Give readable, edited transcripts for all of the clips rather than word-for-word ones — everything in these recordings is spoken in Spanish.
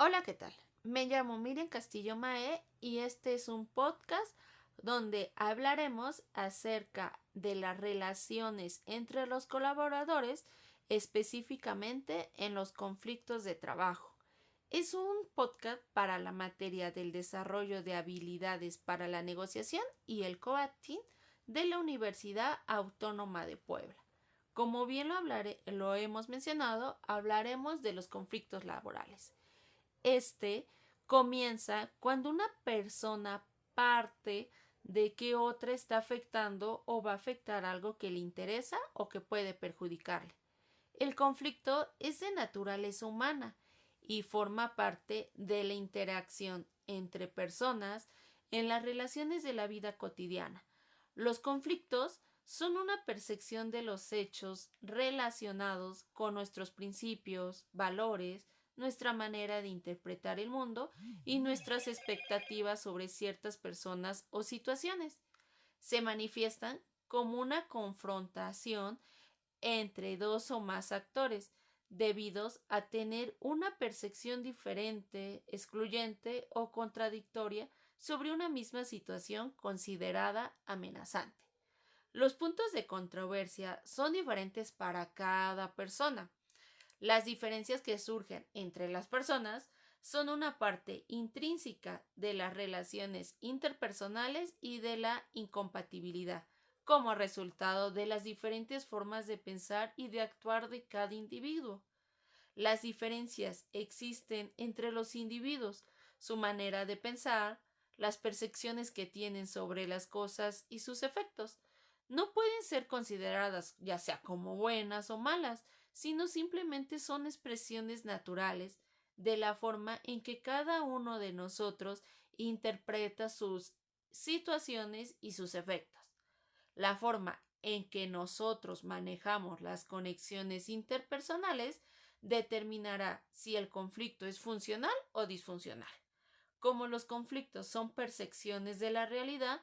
Hola, ¿qué tal? Me llamo Miriam Castillo Mae y este es un podcast donde hablaremos acerca de las relaciones entre los colaboradores, específicamente en los conflictos de trabajo. Es un podcast para la materia del desarrollo de habilidades para la negociación y el coaching de la Universidad Autónoma de Puebla. Como bien lo hemos mencionado, hablaremos de los conflictos laborales. Este comienza cuando una persona parte de que otra está afectando o va a afectar algo que le interesa o que puede perjudicarle. El conflicto es de naturaleza humana y forma parte de la interacción entre personas en las relaciones de la vida cotidiana. Los conflictos son una percepción de los hechos relacionados con nuestros principios, valores, nuestra manera de interpretar el mundo y nuestras expectativas sobre ciertas personas o situaciones. Se manifiestan como una confrontación entre dos o más actores, debidos a tener una percepción diferente, excluyente o contradictoria sobre una misma situación considerada amenazante. Los puntos de controversia son diferentes para cada persona. Las diferencias que surgen entre las personas son una parte intrínseca de las relaciones interpersonales y de la incompatibilidad, como resultado de las diferentes formas de pensar y de actuar de cada individuo. Las diferencias existen entre los individuos, su manera de pensar, las percepciones que tienen sobre las cosas y sus efectos. No pueden ser consideradas ya sea como buenas o malas, sino simplemente son expresiones naturales de la forma en que cada uno de nosotros interpreta sus situaciones y sus efectos. La forma en que nosotros manejamos las conexiones interpersonales determinará si el conflicto es funcional o disfuncional. Como los conflictos son percepciones de la realidad,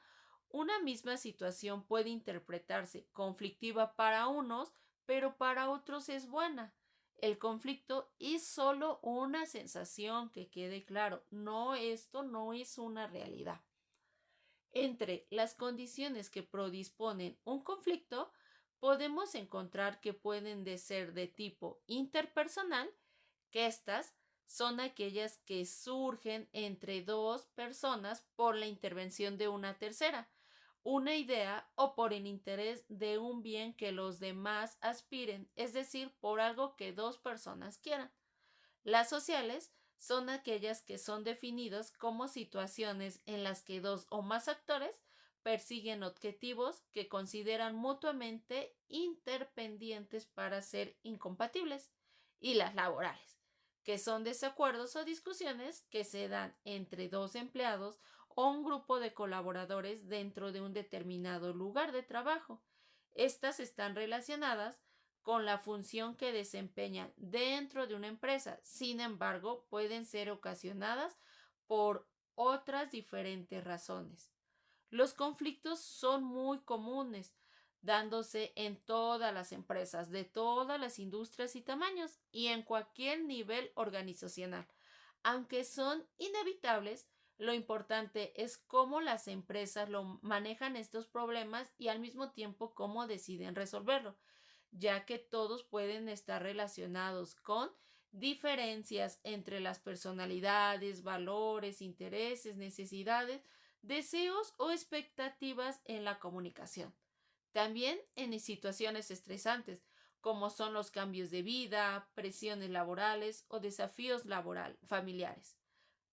una misma situación puede interpretarse conflictiva para unos, pero para otros es buena. El conflicto es solo una sensación, que quede claro, esto no es una realidad. Entre las condiciones que predisponen un conflicto, podemos encontrar que pueden ser de tipo interpersonal, que estas son aquellas que surgen entre dos personas por la intervención de una tercera, una idea o por el interés de un bien que los demás aspiren, es decir, por algo que dos personas quieran. Las sociales son aquellas que son definidas como situaciones en las que dos o más actores persiguen objetivos que consideran mutuamente interpendientes para ser incompatibles. Y las laborales, que son desacuerdos o discusiones que se dan entre dos empleados o un grupo de colaboradores dentro de un determinado lugar de trabajo. Estas están relacionadas con la función que desempeñan dentro de una empresa. Sin embargo, pueden ser ocasionadas por otras diferentes razones. Los conflictos son muy comunes, dándose en todas las empresas, de todas las industrias y tamaños, y en cualquier nivel organizacional. Aunque son inevitables, lo importante es cómo las empresas lo manejan estos problemas y al mismo tiempo cómo deciden resolverlo, ya que todos pueden estar relacionados con diferencias entre las personalidades, valores, intereses, necesidades, deseos o expectativas en la comunicación. También en situaciones estresantes, como son los cambios de vida, presiones laborales o desafíos familiares.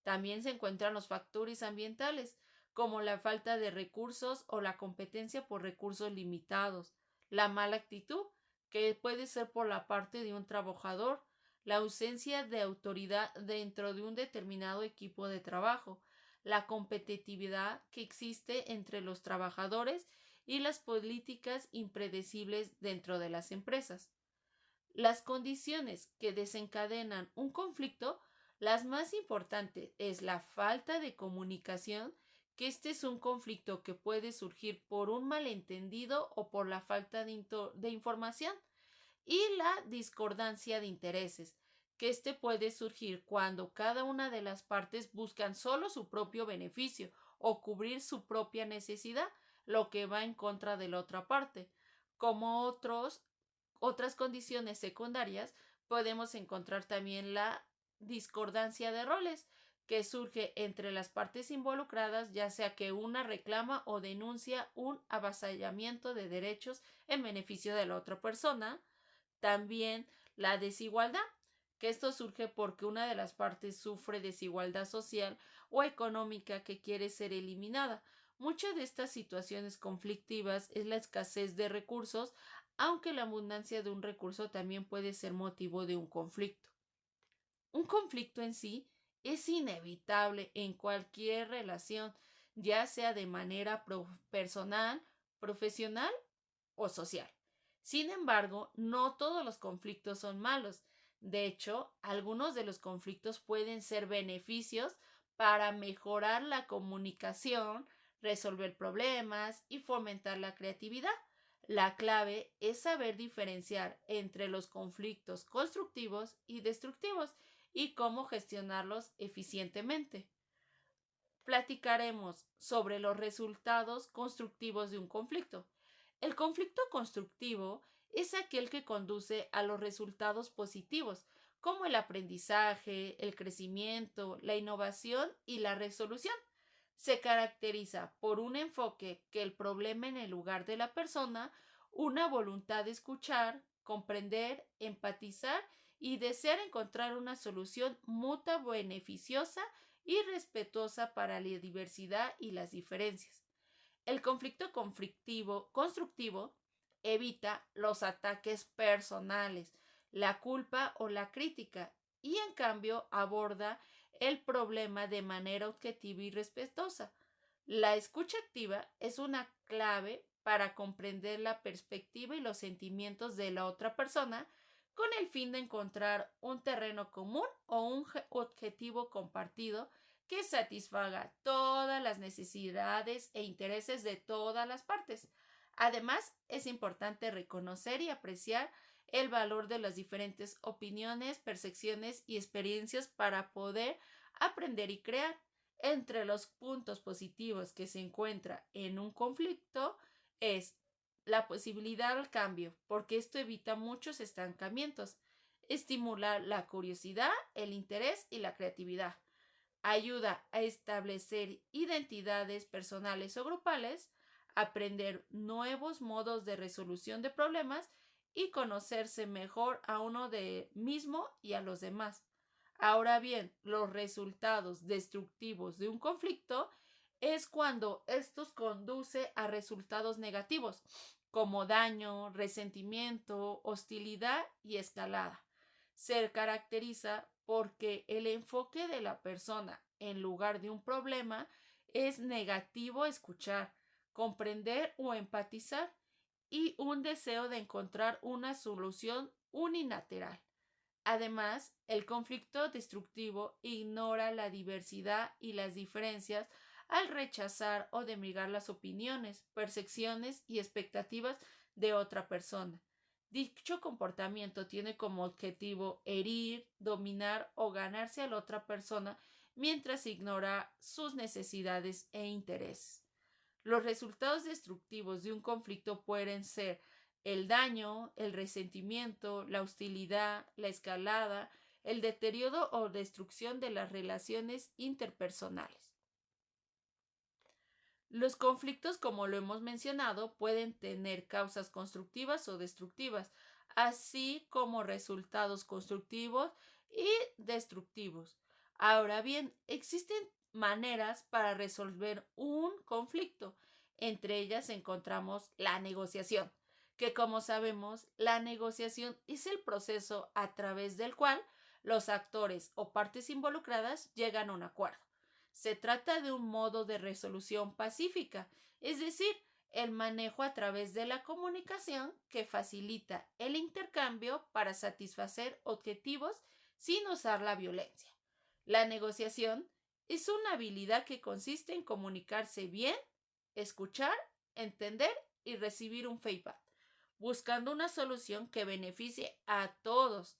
También se encuentran los factores ambientales, como la falta de recursos o la competencia por recursos limitados, la mala actitud, que puede ser por la parte de un trabajador, la ausencia de autoridad dentro de un determinado equipo de trabajo, la competitividad que existe entre los trabajadores y las políticas impredecibles dentro de las empresas. Las condiciones que desencadenan un conflicto, las más importantes es la falta de comunicación, que este es un conflicto que puede surgir por un malentendido o por la falta de información, y la discordancia de intereses, que este puede surgir cuando cada una de las partes buscan solo su propio beneficio o cubrir su propia necesidad, lo que va en contra de la otra parte. Como otras condiciones secundarias, podemos encontrar también la discordancia de roles, que surge entre las partes involucradas, ya sea que una reclama o denuncia un avasallamiento de derechos en beneficio de la otra persona. También la desigualdad, que esto surge porque una de las partes sufre desigualdad social o económica que quiere ser eliminada. Muchas de estas situaciones conflictivas es la escasez de recursos, aunque la abundancia de un recurso también puede ser motivo de un conflicto. Un conflicto en sí es inevitable en cualquier relación, ya sea de manera personal, profesional o social. Sin embargo, no todos los conflictos son malos. De hecho, algunos de los conflictos pueden ser beneficios para mejorar la comunicación, resolver problemas y fomentar la creatividad. La clave es saber diferenciar entre los conflictos constructivos y destructivos y cómo gestionarlos eficientemente. Platicaremos sobre los resultados constructivos de un conflicto. El conflicto constructivo es aquel que conduce a los resultados positivos, como el aprendizaje, el crecimiento, la innovación y la resolución. Se caracteriza por un enfoque que el problema en el lugar de la persona, una voluntad de escuchar, comprender, empatizar y desear encontrar una solución mutua beneficiosa y respetuosa para la diversidad y las diferencias. El conflicto constructivo evita los ataques personales, la culpa o la crítica y en cambio aborda el problema de manera objetiva y respetuosa. La escucha activa es una clave para comprender la perspectiva y los sentimientos de la otra persona con el fin de encontrar un terreno común o un objetivo compartido que satisfaga todas las necesidades e intereses de todas las partes. Además, es importante reconocer y apreciar el valor de las diferentes opiniones, percepciones y experiencias para poder aprender y crear. Entre los puntos positivos que se encuentra en un conflicto es la posibilidad al cambio, porque esto evita muchos estancamientos, estimula la curiosidad, el interés y la creatividad, ayuda a establecer identidades personales o grupales, aprender nuevos modos de resolución de problemas y conocerse mejor a uno de mismo y a los demás. Ahora bien, los resultados destructivos de un conflicto es cuando estos conduce a resultados negativos, como daño, resentimiento, hostilidad y escalada. Se caracteriza porque el enfoque de la persona en lugar de un problema es negativo a escuchar, comprender o empatizar y un deseo de encontrar una solución unilateral. Además, el conflicto destructivo ignora la diversidad y las diferencias al rechazar o denigrar las opiniones, percepciones y expectativas de otra persona. Dicho comportamiento tiene como objetivo herir, dominar o ganarse a la otra persona mientras ignora sus necesidades e intereses. Los resultados destructivos de un conflicto pueden ser el daño, el resentimiento, la hostilidad, la escalada, el deterioro o destrucción de las relaciones interpersonales. Los conflictos, como lo hemos mencionado, pueden tener causas constructivas o destructivas, así como resultados constructivos y destructivos. Ahora bien, existen maneras para resolver un conflicto. Entre ellas encontramos la negociación, que como sabemos, la negociación es el proceso a través del cual los actores o partes involucradas llegan a un acuerdo. Se trata de un modo de resolución pacífica, es decir, el manejo a través de la comunicación que facilita el intercambio para satisfacer objetivos sin usar la violencia. La negociación es una habilidad que consiste en comunicarse bien, escuchar, entender y recibir un feedback, buscando una solución que beneficie a todos.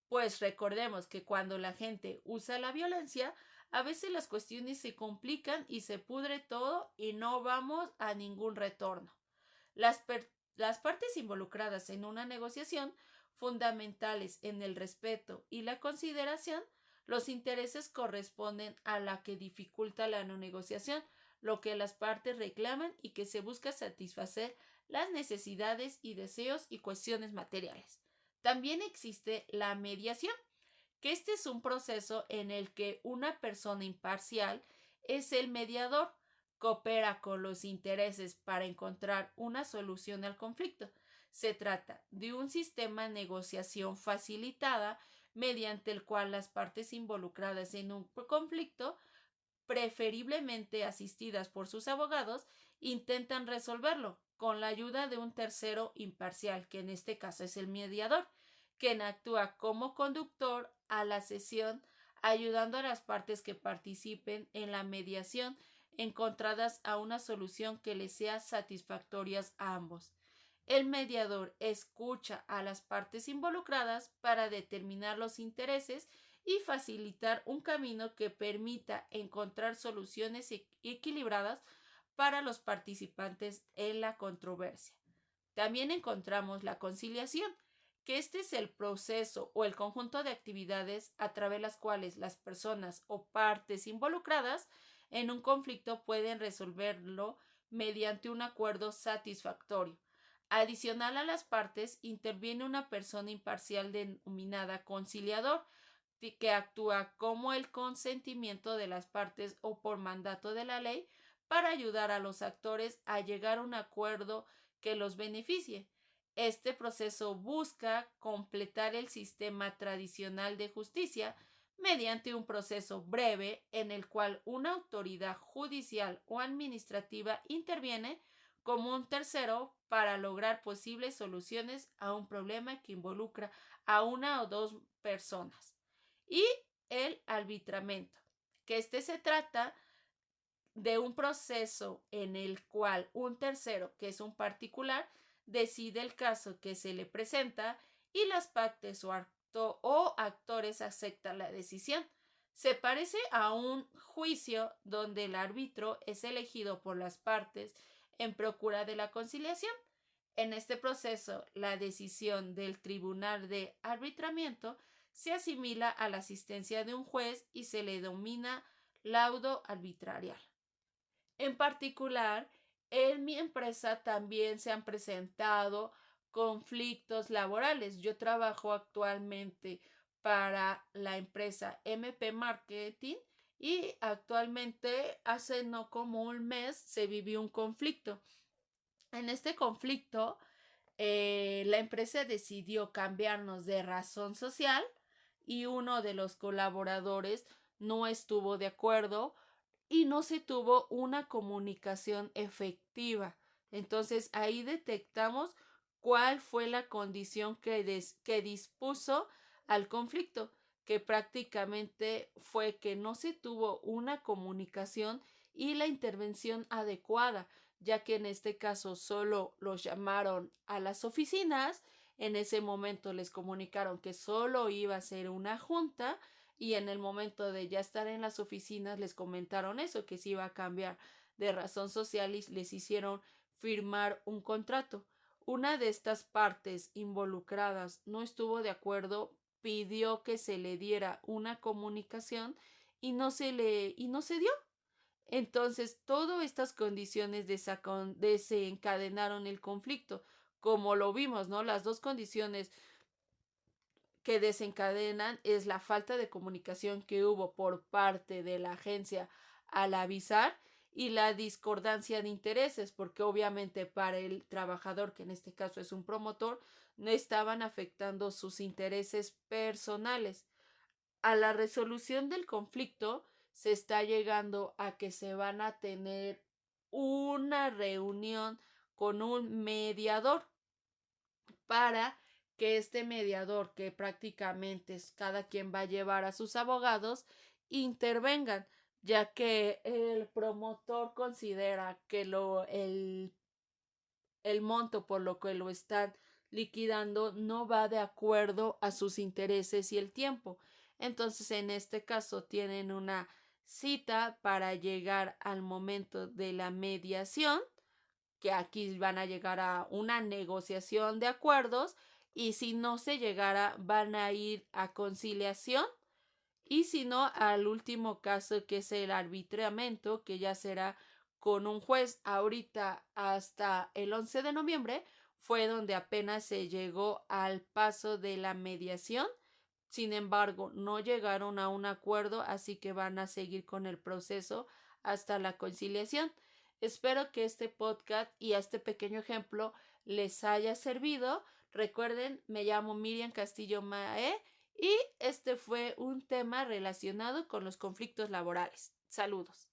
Pues recordemos que cuando la gente usa la violencia, a veces las cuestiones se complican y se pudre todo y no vamos a ningún retorno. Las partes involucradas en una negociación, fundamentales en el respeto y la consideración, los intereses corresponden a la que dificulta la no negociación, lo que las partes reclaman y que se busca satisfacer las necesidades y deseos y cuestiones materiales. También existe la mediación, que este es un proceso en el que una persona imparcial es el mediador, coopera con los intereses para encontrar una solución al conflicto. Se trata de un sistema de negociación facilitada mediante el cual las partes involucradas en un conflicto, preferiblemente asistidas por sus abogados, intentan resolverlo con la ayuda de un tercero imparcial, que en este caso es el mediador, quien actúa como conductor a la sesión, ayudando a las partes que participen en la mediación encontradas a una solución que les sea satisfactoria a ambos. El mediador escucha a las partes involucradas para determinar los intereses y facilitar un camino que permita encontrar soluciones equilibradas para los participantes en la controversia. También encontramos la conciliación, que este es el proceso o el conjunto de actividades a través de las cuales las personas o partes involucradas en un conflicto pueden resolverlo mediante un acuerdo satisfactorio. Adicional a las partes, interviene una persona imparcial denominada conciliador, que actúa como el consentimiento de las partes o por mandato de la ley para ayudar a los actores a llegar a un acuerdo que los beneficie. Este proceso busca completar el sistema tradicional de justicia mediante un proceso breve en el cual una autoridad judicial o administrativa interviene como un tercero para lograr posibles soluciones a un problema que involucra a una o dos personas. Y el arbitramiento, que se trata de un proceso en el cual un tercero, que es un particular, decide el caso que se le presenta y las partes o actores aceptan la decisión. Se parece a un juicio donde el árbitro es elegido por las partes en procura de la conciliación. En este proceso, la decisión del tribunal de arbitramiento se asimila a la asistencia de un juez y se le denomina laudo arbitrarial. En particular, en mi empresa también se han presentado conflictos laborales. Yo trabajo actualmente para la empresa MP Marketing y actualmente hace no como un mes se vivió un conflicto. En este conflicto, la empresa decidió cambiarnos de razón social y uno de los colaboradores no estuvo de acuerdo y no se tuvo una comunicación efectiva. Entonces ahí detectamos cuál fue la condición que dispuso al conflicto, que prácticamente fue que no se tuvo una comunicación y la intervención adecuada, ya que en este caso solo los llamaron a las oficinas, en ese momento les comunicaron que solo iba a ser una junta y en el momento de ya estar en las oficinas les comentaron eso, que se iba a cambiar de razón social y les hicieron firmar un contrato. Una de estas partes involucradas no estuvo de acuerdo, pidió que se le diera una comunicación y no se dio. Entonces, todas estas condiciones desencadenaron el conflicto, como lo vimos, ¿no? Las dos condiciones que desencadenan es la falta de comunicación que hubo por parte de la agencia al avisar y la discordancia de intereses, porque obviamente para el trabajador, que en este caso es un promotor, no estaban afectando sus intereses personales. A la resolución del conflicto se está llegando a que se van a tener una reunión con un mediador para que este mediador, que prácticamente es cada quien va a llevar a sus abogados, intervengan, ya que el promotor considera que el monto por lo que lo están liquidando no va de acuerdo a sus intereses y el tiempo. Entonces, en este caso, tienen una cita para llegar al momento de la mediación, que aquí van a llegar a una negociación de acuerdos, y si no se llegara, van a ir a conciliación, y si no, al último caso, que es el arbitramiento, que ya será con un juez. Ahorita hasta el 11 de noviembre fue donde apenas se llegó al paso de la mediación. Sin embargo, no llegaron a un acuerdo, así que van a seguir con el proceso hasta la conciliación. Espero que este podcast y este pequeño ejemplo les haya servido. Recuerden, me llamo Miriam Castillo Mae y este fue un tema relacionado con los conflictos laborales. Saludos.